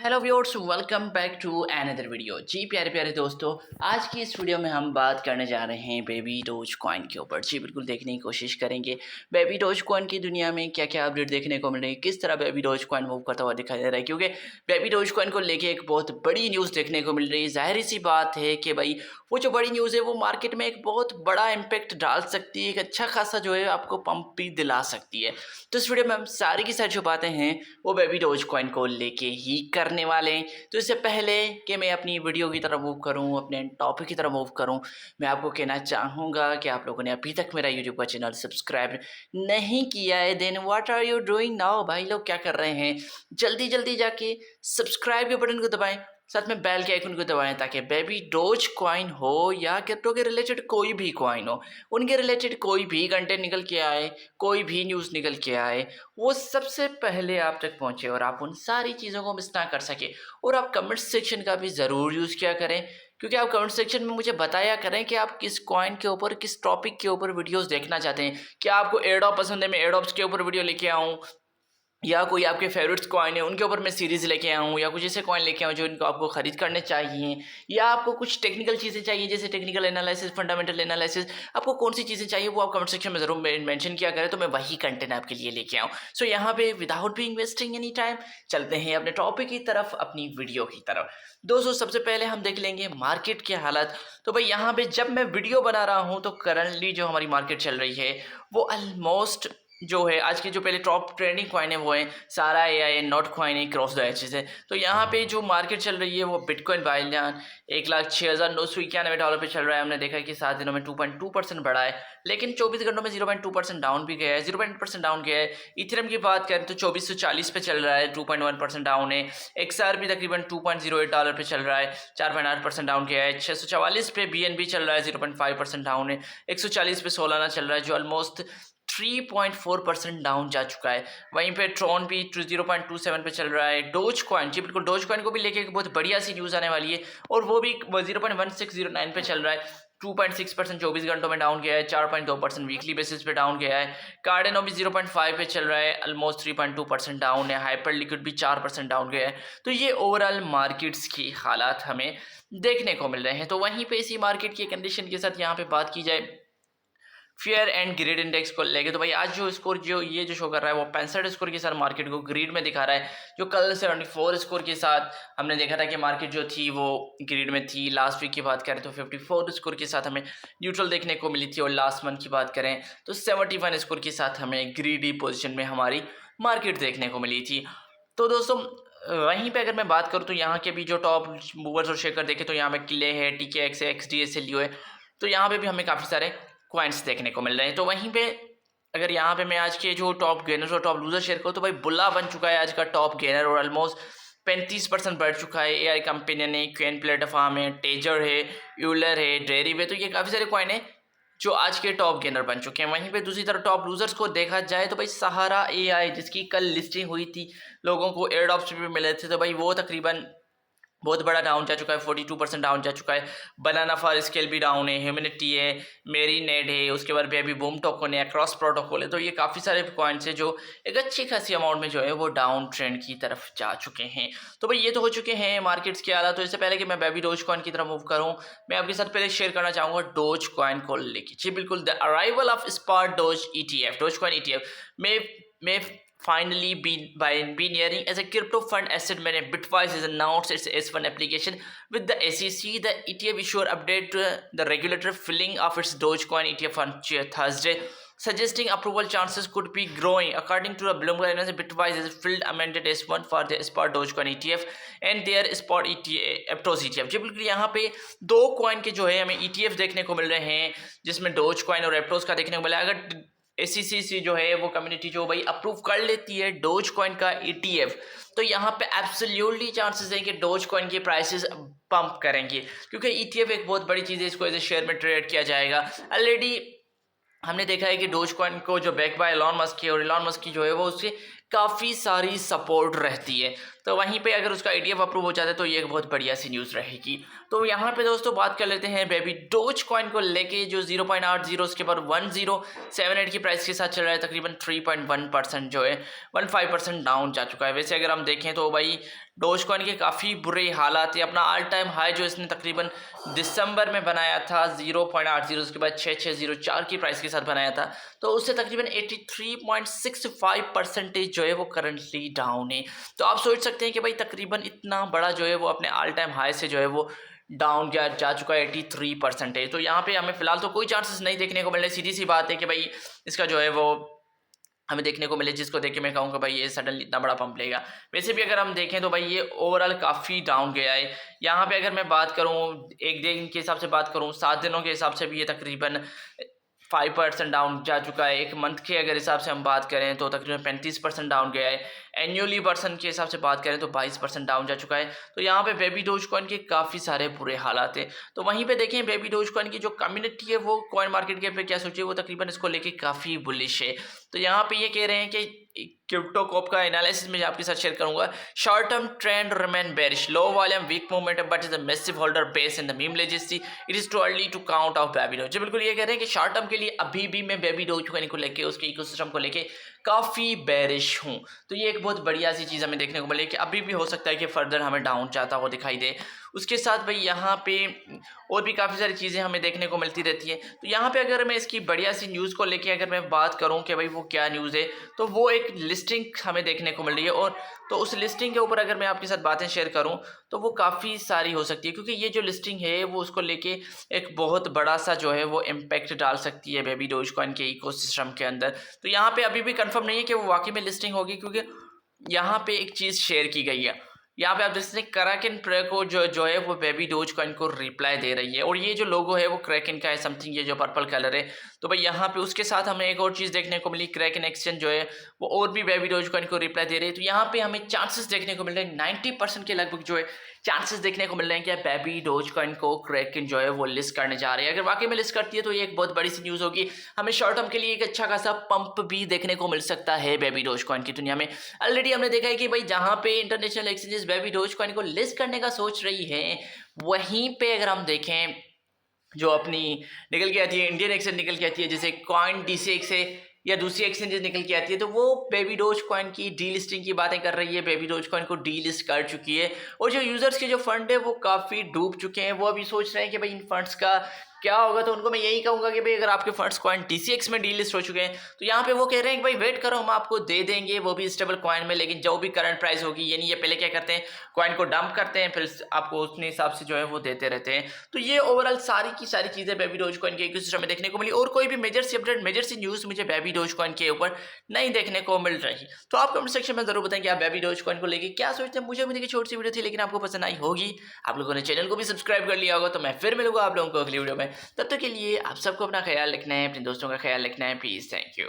Hello viewers, welcome back to another video. जी प्यारे प्यारे दोस्तों, आज की इस वीडियो में हम बात करने जा रहे हैं बेबी डोज कॉइन के ऊपर। जी बिल्कुल, देखने की कोशिश करेंगे बेबी डोज कॉइन की दुनिया में क्या क्या अपडेट देखने को मिल रही है, किस तरह बेबी डोज कॉइन मूव करता हुआ दिखाई दे रहा है। क्योंकि बेबी डोज कॉइन को लेके एक बहुत बड़ी न्यूज़ देखने को मिल रही है। जाहिर सी बात है कि भाई वो जो बड़ी न्यूज़ है वो मार्केट में एक बहुत बड़ा इम्पैक्ट डाल सकती है, एक अच्छा खासा जो है आपको पंप भी दिला सकती है। तो इस वीडियो में हम सारी की सारी जो बातें हैं वो बेबी डोज कॉइन को लेके ही करने वाले हैं। तो इससे पहले कि मैं अपनी वीडियो की तरफ मूव करूं, अपने टॉपिक की तरफ मूव करूं, मैं आपको कहना चाहूँगा कि आप लोगों ने अभी तक मेरा यूट्यूब का चैनल सब्सक्राइब नहीं किया है, then what are you doing now. भाई लोग क्या कर रहे हैं, जल्दी जल्दी जाके सब्सक्राइब के बटन को दबाएं, साथ में बेल के आइकन को दबाएं, ताकि बेबी डोज कॉइन हो या क्रिप्टो के रिलेटेड कोई भी कॉइन हो, उनके रिलेटेड कोई भी कंटेंट निकल के आए, कोई भी न्यूज़ निकल के आए, वो सबसे पहले आप तक पहुंचे और आप उन सारी चीज़ों को मिस ना कर सके। और आप कमेंट सेक्शन का भी ज़रूर यूज़ किया करें, क्योंकि आप कमेंट सेक्शन में मुझे बताया करें कि आप किस कॉइन के ऊपर, किस टॉपिक के ऊपर वीडियोस देखना चाहते हैं। क्या आपको एयरड्रॉप पसंद है, मैं एयरड्रॉप्स के ऊपर वीडियो लेके आऊँ, या कोई आपके फेवरेट्स कॉइन है उनके ऊपर मैं सीरीज़ लेके आऊँ, या कुछ ऐसे कॉइन लेके आऊँ जो इनको आपको ख़रीद करने चाहिए, या आपको कुछ टेक्निकल चीज़ें चाहिए जैसे टेक्निकल एनालिसिस, फंडामेंटल एनालिसिस, आपको कौन सी चीज़ें चाहिए वो आप कमेंट सेक्शन में ज़रूर मेंशन किया करें, तो मैं वही कंटेंट आपके लिए लेके आऊँ। सो यहाँ पे without being wasting any time चलते हैं अपने टॉपिक की तरफ, अपनी वीडियो की तरफ। दोस्तों सबसे पहले हम देख लेंगे मार्केट के हालात। तो भाई यहाँ पे जब मैं वीडियो बना रहा हूँ तो करंटली जो हमारी मार्केट चल रही है वो ऑलमोस्ट जो है आज के जो पहले टॉप ट्रेंडिंग कॉइन है वो है सारा एआई, नॉट कॉइन है, क्रॉस द एचेस है। तो यहाँ पे जो मार्केट चल रही है वो बिटकॉइन भाईजान 1,06,991 पे चल रहा है। हमने देखा है कि 7 दिनों में 2.2% बढ़ा है, लेकिन 24 घंटों में 0.2% डाउन भी गया है, 0.2% डाउन गया है। इथेरियम की बात करें तो 2440 पे चल रहा है, 2.1% डाउन है। XRP तकरीबन $2.08 पे चल रहा है, 4.8% डाउन गया है। 644 पे BNB चल रहा है, 0.5% डाउन है। 140 पे सोलाना चल रहा है जो ऑलमोस्ट 3.4% डाउन जा चुका है। वहीं पे ट्रॉन भी 0.27 पे चल रहा है। डोज कॉइन, जी बिल्कुल, डोज कॉइन को भी लेके एक बहुत बढ़िया सी न्यूज़ आने वाली है, और वो भी 0.1609 पे चल रहा है। 2.6% 24 घंटों में डाउन गया है, 4.2% वीकली बेसिस पे डाउन गया है। कार्डेनो भी 0.5 पे चल रहा है, ऑलमोस्ट 3.2% डाउन है। हाइपर लिक्विड भी 4% डाउन गया है। तो ये ओवरऑल मार्केट्स की हालात हमें देखने को मिल रहे हैं। तो वहीं पे इसी मार्केट की कंडीशन के साथ यहाँ पे बात की जाए फेयर एंड ग्रीड इंडेक्स को लेके, तो भाई आज जो स्कोर जो ये जो शो कर रहा है वो 65 स्कोर के साथ मार्केट को ग्रीड में दिखा रहा है, जो कल 74 स्कोर के साथ हमने देखा था कि मार्केट जो थी वो ग्रीड में थी। लास्ट वीक की बात करें तो 54 स्कोर के साथ हमें न्यूट्रल देखने को मिली थी, और लास्ट मंथ की बात करें तो 71 स्कोर के साथ हमें ग्रीडी पोजिशन में हमारी मार्केट देखने को मिली थी। तो दोस्तों वहीं पे अगर मैं बात करूँ तो यहाँ के भी जो टॉप मूवर्स और शेकर देखें तो यहाँ पे किले है, TKX है, XDSLU है। तो यहाँ पे भी हमें काफ़ी सारे कॉइन्स देखने को मिल रहे हैं। तो वहीं पे अगर यहाँ पे मैं आज के जो टॉप गेनर और टॉप लूजर शेयर करूँ तो भाई बुल्ला बन चुका है आज का टॉप गेनर, और ऑलमोस्ट 35% बढ़ चुका है। AI कंपेनियन है, क्वेन प्लेटफॉर्म है, टेजर है, यूलर है, डेरिव है। तो ये काफ़ी सारे कॉइन है जो आज के टॉप गेनर बन चुके हैं। वहीं पे दूसरी तरफ टॉप लूजर्स को देखा जाए तो भाई सहारा AI, जिसकी कल लिस्टिंग हुई थी, लोगों को एयरड्रॉप्स भी मिले थे, तो भाई वो तकरीबन बहुत बड़ा डाउन जा चुका है, 42% डाउन जा चुका है। बनाना फॉर स्केल भी डाउन है, ह्यूमिनिटी है, मेरी नेट है, उसके बाद बेबी बूम टोकन है, क्रॉस प्रोटोकॉल है। तो ये काफ़ी सारे कॉइन्स है जो एक अच्छी खासी अमाउंट में जो है वो डाउन ट्रेंड की तरफ जा चुके हैं। तो भाई ये तो हो चुके हैं मार्केट्स के हालात। तो इससे पहले कि मैं बेबी डोज कॉइन की तरफ मूव करूँ, मैं आपके साथ पहले शेयर करना चाहूँगा डोज कॉइन को लेके। जी बिल्कुल, the arrival of spot dose ETF, dose coin ETF में finally be nearing as a crypto fund asset manager. Bitwise has announced its S1 application with the SEC. The ETF issuer update the regulator filing of its Dogecoin ETF on Thursday, suggesting approval chances could be growing. According to the Bloomberg analysis, Bitwise has filed amended S1 for the spot Dogecoin ETF and their spot ETF, Aptos ETF. जी बिल्कुल, यहाँ पे दो coin के जो है हमें ETF देखने को मिल रहे हैं, जिसमें Dogecoin और Aptos का देखने को मिला है। अगर SEC जो है वो कम्युनिटी जो भाई अप्रूव कर लेती है डोज कॉइन का ETF, तो यहाँ पे एब्सोल्युटली चांसेस हैं कि डोज कॉइन के प्राइसेस पंप करेंगे, क्योंकि ETF एक बहुत बड़ी चीज़ है, इसको एज ए शेयर में ट्रेड किया जाएगा। ऑलरेडी हमने देखा है कि डोज कॉइन को जो बैक बाय एलॉन मस्क है, और एलॉन मस्क की जो है वो उससे काफ़ी सारी सपोर्ट रहती है। तो वहीं पे अगर उसका ETF अप्रूव हो जाता है तो ये एक बहुत बढ़िया सी न्यूज़ रहेगी। तो यहाँ पे दोस्तों बात कर लेते हैं बेबी डोज कॉइन को लेके, जो 0.80 उसके बाद 1078 की प्राइस के साथ चल रहा है। तकरीबन 3.1% जो है 15% डाउन जा चुका है। वैसे अगर हम देखें तो भाई डोज कॉइन के काफ़ी बुरे हालात है। अपना ऑल टाइम हाई जो इसने तकरीबन दिसंबर में बनाया था 0.80, उसके बाद 6604 की प्राइस के साथ बनाया था, तो उससे तकरीबन 83.65% जो है वो करंटली डाउन है। तो आप सोच सकते हैं कि भाई तकरीबन इतना बड़ा जो है वो अपने ऑल टाइम हाई से जो है वो डाउन जा चुका है 83%। तो यहाँ पे हमें फिलहाल तो कोई चांसेस नहीं देखने को मिल रहे। सीधी सी बात है कि भाई इसका जो है वो हमें देखने को मिले, जिसको देख के मैं कहूँगा भाई ये सडनली इतना बड़ा पंप लेगा। वैसे भी अगर हम देखें तो भाई ये ओवरऑल काफ़ी डाउन गया है। यहाँ पे अगर मैं बात करूँ एक दिन के हिसाब से बात करूँ, 7 दिनों के हिसाब से भी ये तकरीबन 5% डाउन जा चुका है। एक मंथ के अगर हिसाब से हम बात करें तो तकरीबन 35% डाउन गया है। एनुअली पर्सन के हिसाब से बात करें तो 22% डाउन जा चुका है। तो यहाँ पे बेबी डोज कॉइन के काफ़ी सारे बुरे हालात हैं। तो वहीं पे देखें बेबी डोज कॉइन की जो कम्युनिटी है वो कॉइन मार्केट के पे क्या सोचे, वो तकरीबन इसको लेके काफ़ी बुलिश है। तो यहाँ पे ये कह रहे हैं कि क्रिप्टो कॉप का एनालिसिस मैं आपके साथ शेयर करूंगा। Short term trend remain bearish, low volume weak movement but is a massive holder base in the meme legacy, it is too early to count off Baby Doge. बिल्कुल ये कह रहे हैं कि शॉर्ट टर्म के लिए अभी भी मैं बेबी डोज को लेके उसके इकोसिस्टम को लेके काफ़ी बेरिश हूँ। तो ये एक बहुत बढ़िया सी चीज़ हमें देखने को मिली कि अभी भी हो सकता है कि फर्दर हमें डाउन जाता हुआ दिखाई दे। उसके साथ भाई यहाँ पे और भी काफ़ी सारी चीज़ें हमें देखने को मिलती रहती हैं। तो यहाँ पे अगर मैं इसकी बढ़िया सी न्यूज़ को लेके अगर मैं बात करूँ कि भाई वो क्या न्यूज़ है, तो वो एक लिस्टिंग हमें देखने को मिल रही है। और तो उस लिस्टिंग के ऊपर अगर मैं आपके साथ बातें शेयर करूँ तो वो काफ़ी सारी हो सकती है, क्योंकि ये जो लिस्टिंग है वो उसको लेके एक बहुत बड़ा सा जो है वो इम्पैक्ट डाल सकती है बेबी डोज कॉइन के इकोसिस्टम के अंदर। तो यहाँ पे अभी भी कंफर्म नहीं है कि वो वाकई में लिस्टिंग होगी, क्योंकि यहाँ पे एक चीज़ शेयर की गई है। यहाँ पे आप देख सकते हैं क्रैकन प्रे को जो है वो बेबी डोज कॉइन को रिप्लाई दे रही है, और ये जो लोगो है वो क्रैकन का है समथिंग, ये जो पर्पल कलर है। तो भाई यहाँ पे उसके साथ हमें एक और चीज़ देखने को मिली, क्रैकन एक्सचेंज जो है वो और भी बेबी डोज कॉइन को रिप्लाई दे रही है। तो यहाँ पे हमें चांसेस देखने को मिल रहे हैं 90% के लगभग जो है चांसेस देखने को मिल रहे हैं कि बेबी डोज कॉइन को क्रैकन जो है वो लिस्ट करने जा रही है। अगर वाकई में लिस्ट करती है तो ये एक बहुत बड़ी सी न्यूज़ होगी। हमें शॉर्ट टर्म के लिए एक अच्छा खासा पंप भी देखने को मिल सकता है बेबी डोज कॉइन की दुनिया में। ऑलरेडी हमने देखा है कि भाई जहाँ पे international exchanges baby dose coin को लिस्ट करने का सोच रही है, वहीं पे अगर हम देखें जो अपनी निकल के आती है इंडियन एक्सचेंज निकल के आती है, जैसे कॉइन DCX है या दूसरी एक्सचेंजेस निकल के आती है, तो वो बेबी डोज कॉइन की डीलिस्टिंग की बातें कर रही है, बेबी डोज कॉइन को डीलिस्ट कर चुकी है। और जो यूजर्स के जो फंड है वो काफ़ी डूब चुके हैं, वो अभी सोच रहे हैं कि भाई इन फंड्स का क्या होगा। तो उनको मैं यही कहूँगा कि भाई अगर आपके फंड्स कॉइन DCX में डीलिस्ट हो चुके हैं तो यहाँ पे वो कह रहे हैं कि भाई वेट करो, हम आपको दे देंगे वो भी स्टेबल कॉइन में, लेकिन जो भी करंट प्राइस होगी। यानी ये पहले क्या करते हैं, कॉइन को डंप करते हैं, फिर आपको उतने हिसाब से जो है वो देते रहते हैं। तो ये ओवरऑल सारी की सारी चीज़ें बेबी डोज कॉइन के इकोसिस्टम में देखने को मिली, और कोई भी मेजर सी अपडेट मेजर सी न्यूज़ मुझे बेबी डोज कॉइन के ऊपर नहीं देखने को मिल रही। तो आप कमेंट सेक्शन में जरूर बताएं कि आप बेबी डोज कॉइन को लेके क्या सोचते हैं। मुझे भी देखिए छोटी सी वीडियो थी लेकिन आपको पसंद आई होगी, आप लोगों ने चैनल को भी सब्सक्राइब कर लिया होगा। तो मैं फिर मिलूंगा आप लोगों को अगली वीडियो में, तब तक के लिए आप सबको अपना ख्याल रखना है, अपने दोस्तों का ख्याल रखना है। Please, thank you.